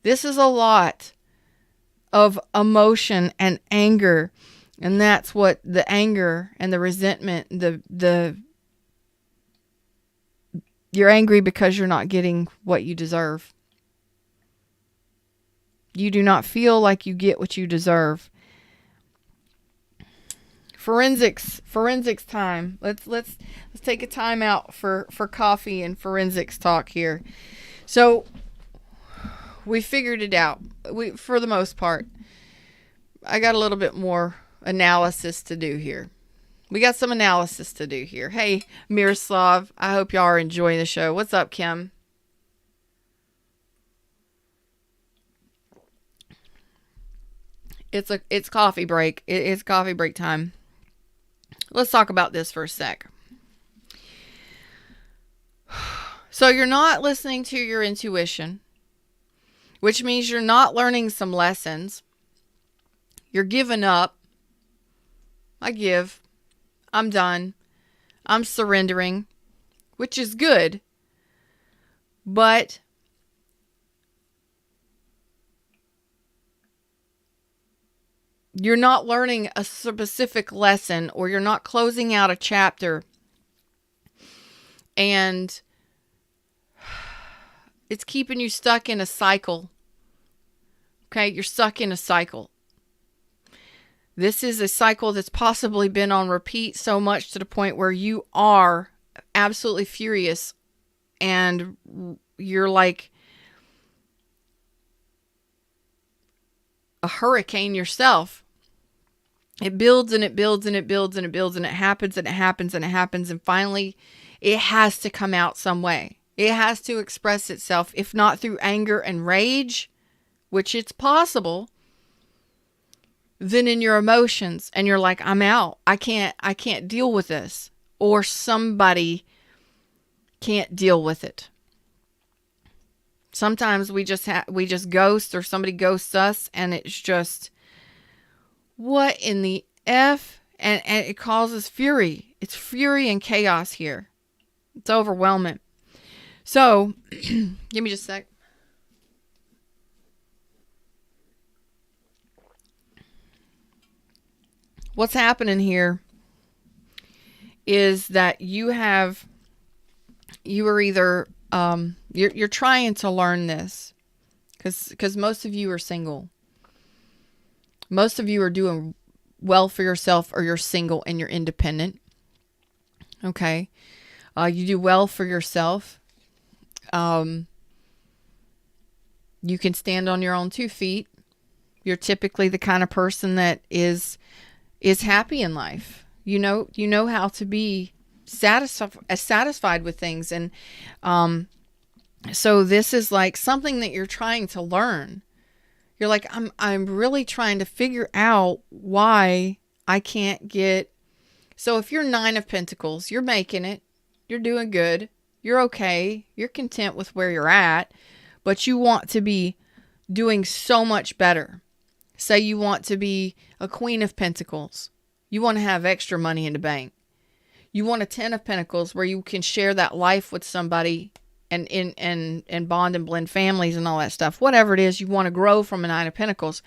This is a lot of emotion and anger. And that's what the anger and the resentment, you're angry because you're not getting what you deserve. You do not feel like you get what you deserve. Forensics time. Let's take a time out for coffee and forensics talk here. So we figured it out. For the most part, I got a little bit more analysis to do here. We got some analysis to do here. Hey, Miroslav, I hope y'all are enjoying the show. What's up, Kim? It's coffee break. It's coffee break time. Let's talk about this for a sec. So you're not listening to your intuition, which means you're not learning some lessons. You're giving up. I give. I'm done. I'm surrendering, which is good. But you're not learning a specific lesson, or you're not closing out a chapter. And it's keeping you stuck in a cycle. Okay, you're stuck in a cycle. This is a cycle that's possibly been on repeat so much to the point where you are absolutely furious and you're like a hurricane yourself. It builds and it builds and it builds and it builds and it happens and it happens and it happens. And finally, it has to come out some way. It has to express itself, if not through anger and rage, which it's possible, then in your emotions. And you're like, I'm out. I can't deal with this. Or somebody can't deal with it. Sometimes we just ghost, or somebody ghosts us, and it's just, what in the F? And it causes fury. It's fury and chaos here. It's overwhelming. So, give me just a sec. What's happening here is that you are either you're trying to learn this because most of you are single. Most of you are doing well for yourself, or you're single and you're independent. Okay. You do well for yourself. You can stand on your own 2 feet. You're typically the kind of person that is happy in life. You know how to be satisfied with things. And so this is like something that you're trying to learn. You're like, I'm really trying to figure out why I can't get. So if you're 9 of Pentacles, you're making it. You're doing good. You're okay. You're content with where you're at, but you want to be doing so much better. Say you want to be a Queen of Pentacles. You want to have extra money in the bank. You want a 10 of Pentacles where you can share that life with somebody and bond and blend families and all that stuff. Whatever it is, you want to grow from a 9 of Pentacles.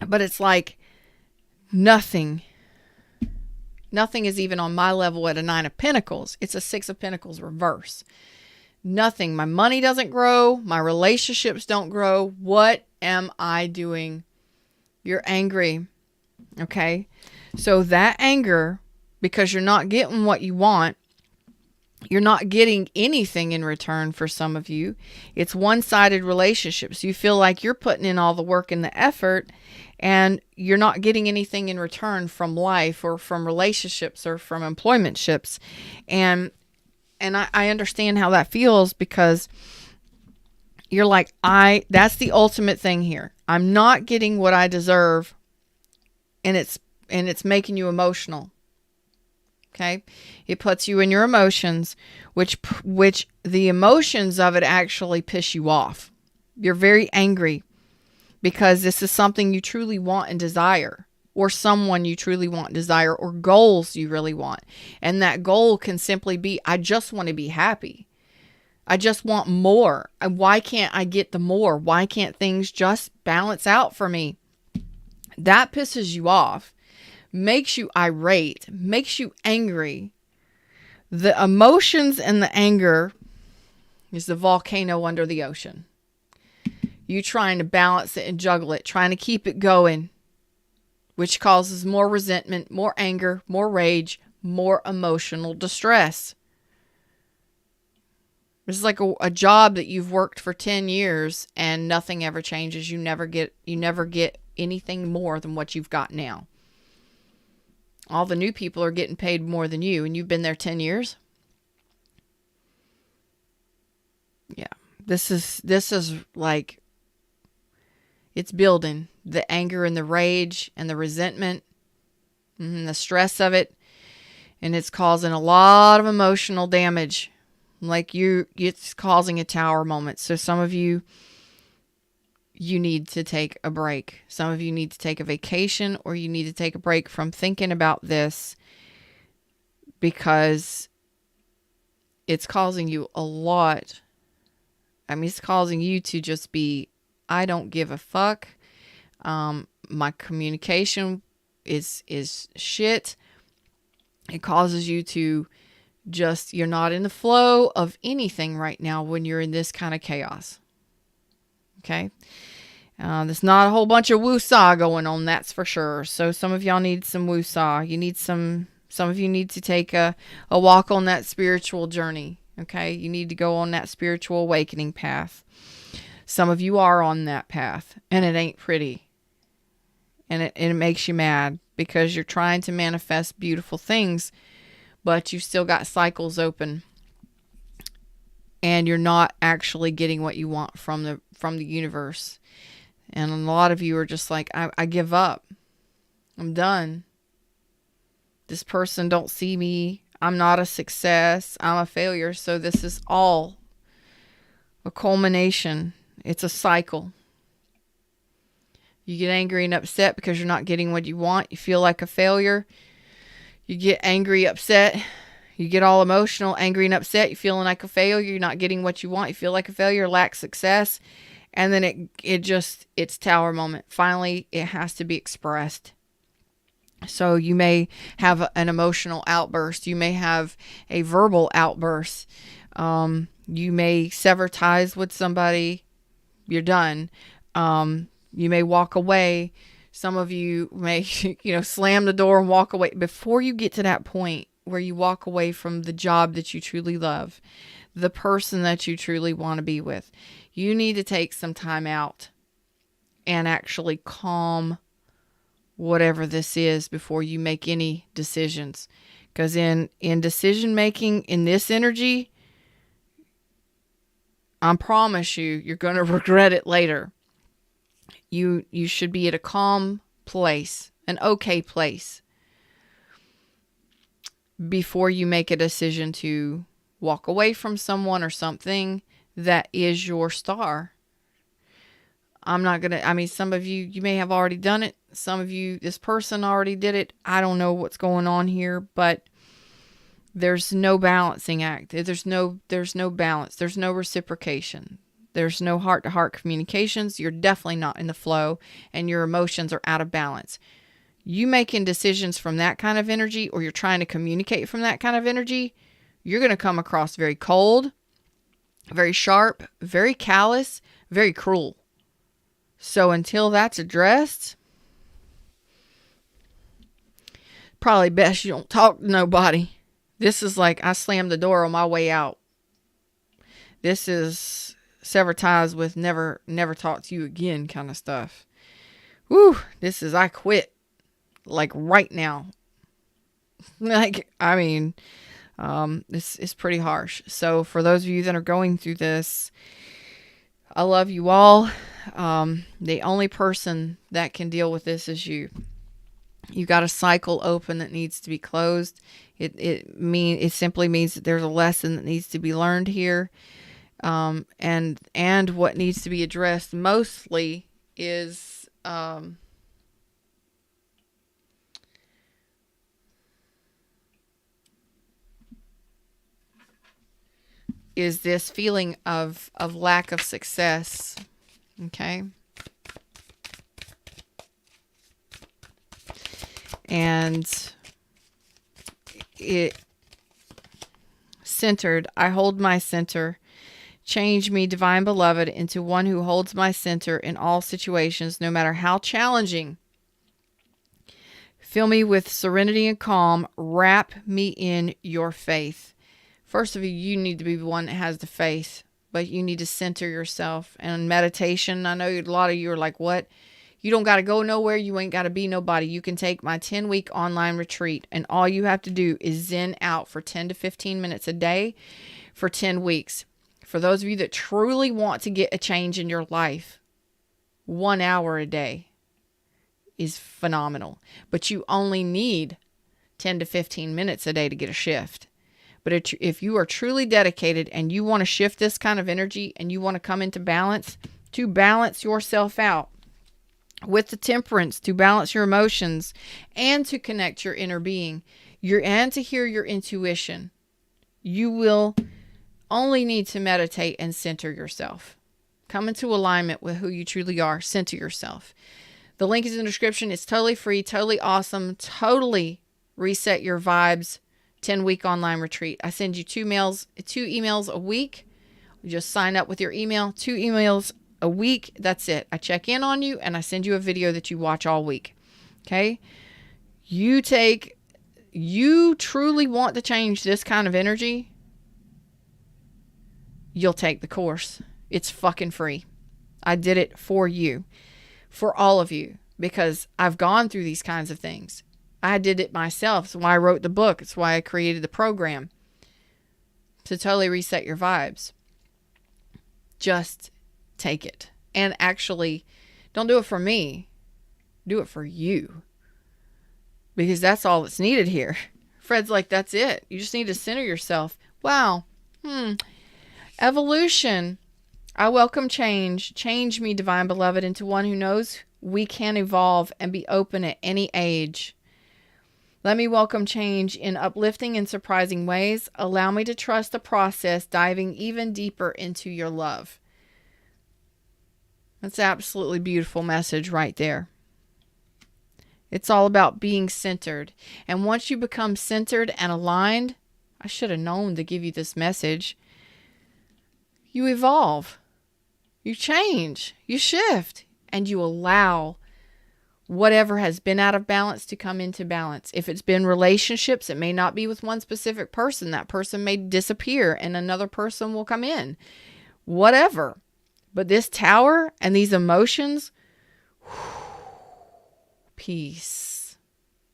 But it's like nothing is even on my level at a 9 of Pentacles. It's a 6 of Pentacles reverse. Nothing. My money doesn't grow. My relationships don't grow. What am I doing? You're angry. Okay. So that anger, because you're not getting what you want, you're not getting anything in return for some of you. It's one-sided relationships. You feel like you're putting in all the work and the effort, and you're not getting anything in return from life or from relationships or from employmentships. And I understand how that feels, because you're like, that's the ultimate thing here. I'm not getting what I deserve, and it's making you emotional. Okay. It puts you in your emotions, which the emotions of it actually piss you off. You're very angry because this is something you truly want and desire, or someone you truly want and desire, or goals you really want. And that goal can simply be, I just want to be happy. I just want more. Why can't I get the more? Why can't things just balance out for me? That pisses you off. Makes you irate, makes you angry. The emotions and the anger is the volcano under the ocean. You trying to balance it and juggle it, trying to keep it going, which causes more resentment, more anger, more rage, more emotional distress. This is like a job that you've worked for 10 years and nothing ever changes. You never get anything more than what you've got now. All the new people are getting paid more than you, and you've been there 10 years. Yeah. This is like, it's building the anger and the rage and the resentment and the stress of it. And it's causing a lot of emotional damage. Like it's causing a tower moment. So some of you need to take a break. Some of you need to take a vacation, or you need to take a break from thinking about this, because it's causing you a lot. I mean, it's causing you to just be, I don't give a fuck. My communication is shit. It causes you to just, you're not in the flow of anything right now when you're in this kind of chaos. Okay. There's not a whole bunch of woo-saw going on, that's for sure. So some of y'all need some woo-saw. You need some Some of you need to take a walk on that spiritual journey. Okay. You need to go on that spiritual awakening path. Some of you are on that path, and it ain't pretty. And it makes you mad because you're trying to manifest beautiful things, but you still got cycles open, and you're not actually getting what you want from the universe. And a lot of you are just like, I give up. I'm done. This person don't see me. I'm not a success. I'm a failure. So this is all a culmination. It's a cycle. You get angry and upset because you're not getting what you want. You feel like a failure. You get angry, upset. You get all emotional, angry and upset. You're feeling like a failure. You're not getting what you want. You feel like a failure, lack success. And then it's tower moment. Finally, it has to be expressed. So you may have an emotional outburst. You may have a verbal outburst. You may sever ties with somebody. You're done. You may walk away. Some of you may, slam the door and walk away. Before you get to that point where you walk away from the job that you truly love, the person that you truly want to be with, you need to take some time out and actually calm whatever this is before you make any decisions. Because in decision making, in this energy, I promise you're going to regret it later. You should be at a calm place, an okay place, before you make a decision to walk away from someone or something that is your star. Some of you may have already done it. Some of you, this person already did it. I don't know what's going on here, but there's no balancing act. There's no balance. There's no reciprocation. There's no heart-to-heart communications. You're definitely not in the flow, and your emotions are out of balance. You making decisions from that kind of energy, or you're trying to communicate from that kind of energy, you're going to come across very cold, very sharp, very callous, very cruel. So until that's addressed, probably best you don't talk to nobody. This is like I slammed the door on my way out. This is sever ties with never talk to you again kind of stuff. Woo, this is I quit. Like right now. This is pretty harsh. So for those of you that are going through this, I love you all. The only person that can deal with this is you. You got a cycle open that needs to be closed. It simply means that there's a lesson that needs to be learned here. And what needs to be addressed mostly is this feeling of lack of success. Okay. And it centered. I hold my center. Change me, divine beloved, into one who holds my center in all situations, no matter how challenging. Fill me with serenity and calm. Wrap me in your faith. First of all, you need to be the one that has the faith, but you need to center yourself. And meditation, I know a lot of you are like, what? You don't got to go nowhere. You ain't got to be nobody. You can take my 10-week online retreat, and all you have to do is zen out for 10 to 15 minutes a day for 10 weeks. For those of you that truly want to get a change in your life, 1 hour a day is phenomenal. But you only need 10 to 15 minutes a day to get a shift. But if you are truly dedicated and you want to shift this kind of energy and you want to come into balance, to balance yourself out with the temperance, to balance your emotions and to connect your inner being, and to hear your intuition, you will only need to meditate and center yourself. Come into alignment with who you truly are. Center yourself. The link is in the description. It's totally free, totally awesome, totally reset your vibes. 10-week online retreat. I send you 2 emails a week. You just sign up with your email. 2 emails a week. That's it. I check in on you and I send you a video that you watch all week. Okay? You take you truly want to change this kind of energy, you'll take the course. It's fucking free. I did it for you, for all of you, because I've gone through these kinds of things. I did it myself. It's why I wrote the book. It's why I created the program, to totally reset your vibes. Just take it. And actually, don't do it for me. Do it for you. Because that's all that's needed here. Fred's like, that's it. You just need to center yourself. Wow. Evolution. I welcome change. Change me, divine beloved, into one who knows we can evolve and be open at any age. Let me welcome change in uplifting and surprising ways. Allow me to trust the process, diving even deeper into your love. That's an absolutely beautiful message right there. It's all about being centered. And once you become centered and aligned, I should have known to give you this message. You evolve. You change. You shift. And you allow whatever has been out of balance to come into balance. If it's been relationships, it may not be with one specific person. That person may disappear and another person will come in. Whatever. But this tower and these emotions, peace,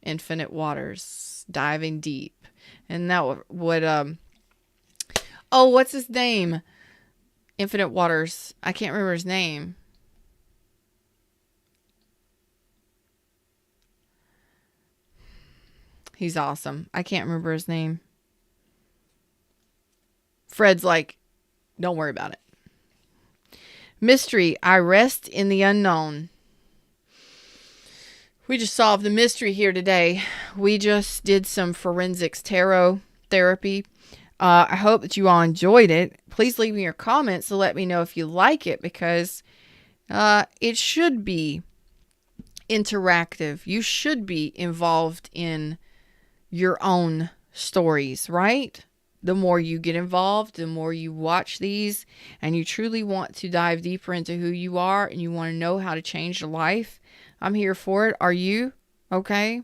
infinite waters, diving deep. And that would, what's his name? Infinite Waters. I can't remember his name. He's awesome. I can't remember his name. Fred's like, don't worry about it. Mystery. I rest in the unknown. We just solved the mystery here today. We just did some forensics tarot therapy. I hope that you all enjoyed it. Please leave me your comments to let me know if you like it, because it should be interactive. You should be involved in your own stories, right? The more you get involved, the more you watch these, and you truly want to dive deeper into who you are, and you want to know how to change your life, I'm here for it. Are you? Okay.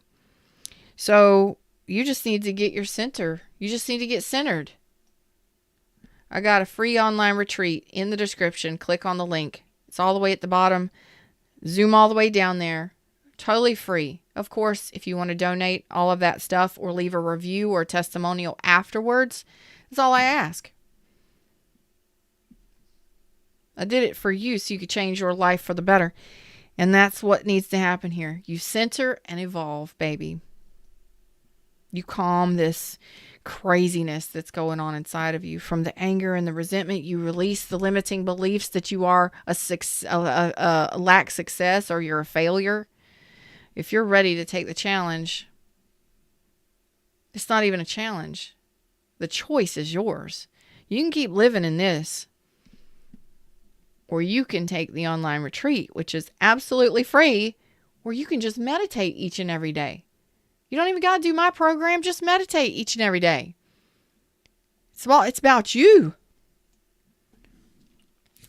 So you just need to get your center. You just need to get centered. I got a free online retreat in the description. Click on the link. It's all the way at the bottom. Zoom all the way down there. Totally free. Of course, if you want to donate all of that stuff or leave a review or testimonial afterwards, that's all I ask. I did it for you so you could change your life for the better. And that's what needs to happen here. You center and evolve, baby. You calm this craziness that's going on inside of you. From the anger and the resentment, you release the limiting beliefs that you are a lack success or you're a failure. If you're ready to take the challenge, it's not even a challenge. The choice is yours. You can keep living in this, or you can take the online retreat, which is absolutely free, or you can just meditate each and every day. You don't even got to do my program. Just meditate each and every day. It's about you.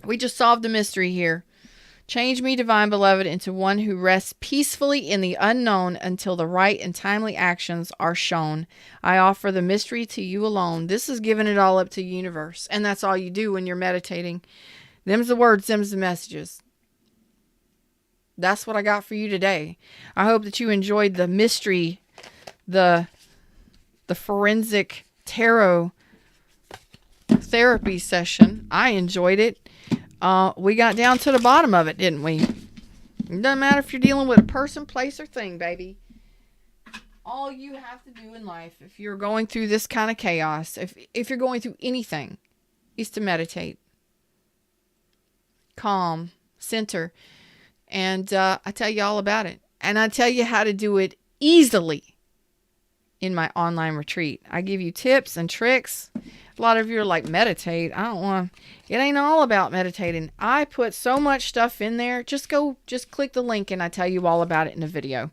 We just solved the mystery here. Change me, divine beloved, into one who rests peacefully in the unknown until the right and timely actions are shown. I offer the mystery to you alone. This is giving it all up to the universe. And that's all you do when you're meditating. Them's the words, them's the messages. That's what I got for you today. I hope that you enjoyed the mystery, the forensic tarot therapy session. I enjoyed it. We got down to the bottom of it, didn't we? It doesn't matter if you're dealing with a person, place, or thing, baby. All you have to do in life, if you're going through this kind of chaos, if you're going through anything, is to meditate. Calm, center. And I tell you all about it. And I tell you how to do it easily in my online retreat. I give you tips and tricks. A lot of you are like, meditate. I don't want to. It ain't all about meditating. I put so much stuff in there. Just click the link and I tell you all about it in the video.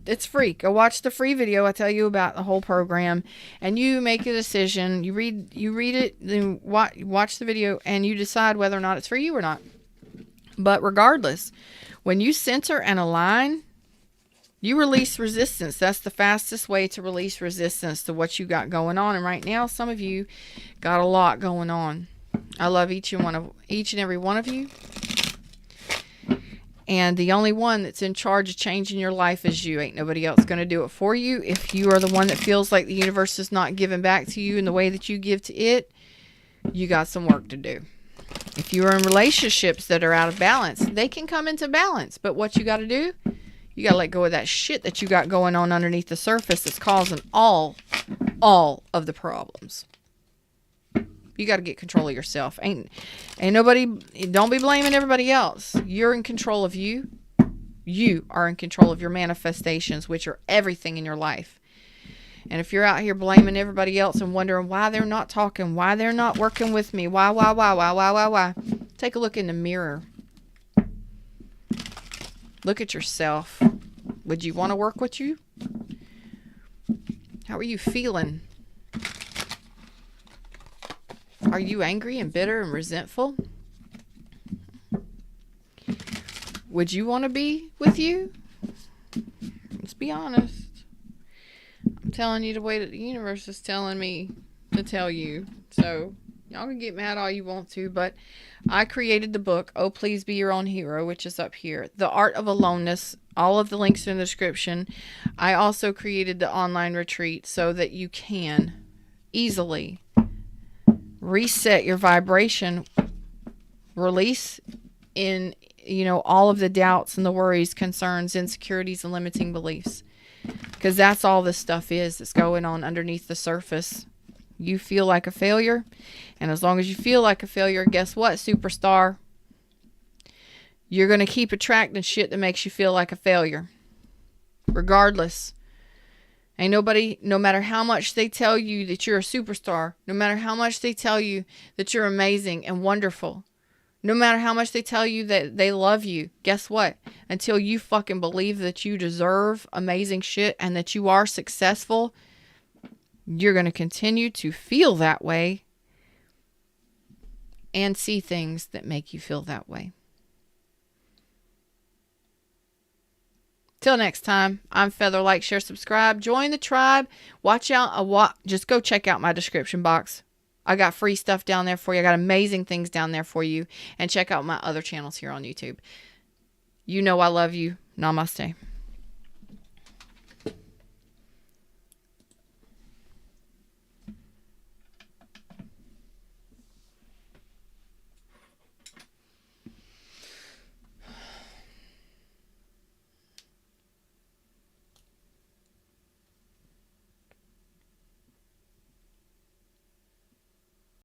It's free. Go watch the free video. I tell you about the whole program and you make a decision. You read it, then watch the video and you decide whether or not it's for you or not. But regardless, when you center and align, You release resistance. That's the fastest way to release resistance to what you got going on. And right now, some of you got a lot going on. I love each and every one of you. And the only one that's in charge of changing your life is you. Ain't nobody else going to do it for you. If you are the one that feels like the universe is not giving back to you in the way that you give to it, you got some work to do. If you are in relationships that are out of balance, they can come into balance. But what you got to do, you got to let go of that shit that you got going on underneath the surface that's causing all of the problems. You got to get control of yourself. Ain't nobody, don't be blaming everybody else. You're in control of you. You are in control of your manifestations, which are everything in your life. And if you're out here blaming everybody else and wondering why they're not talking, why they're not working with me, why, take a look in the mirror. Look at yourself. Would you want to work with you? How are you feeling? Are you angry and bitter and resentful? Would you want to be with you? Let's be honest. I'm telling you the way that the universe is telling me to tell you. So y'all can get mad all you want to, but I created the book, Oh Please Be Your Own Hero, which is up here. The Art of Aloneness. All of the links are in the description. I also created the online retreat so that you can easily reset your vibration, release in, all of the doubts and the worries, concerns, insecurities, and limiting beliefs. Because that's all this stuff is that's going on underneath the surface. You feel like a failure. And as long as you feel like a failure, guess what, superstar? You're going to keep attracting shit that makes you feel like a failure. Regardless. Ain't nobody, no matter how much they tell you that you're a superstar, no matter how much they tell you that you're amazing and wonderful, no matter how much they tell you that they love you, guess what? Until you fucking believe that you deserve amazing shit and that you are successful, you're going to continue to feel that way and see things that make you feel that way. Till next time, I'm Feather. Like, share, subscribe, join the tribe. Watch out. Just go check out my description box. I got free stuff down there for you. I got amazing things down there for you. And check out my other channels here on YouTube. You know I love you. Namaste.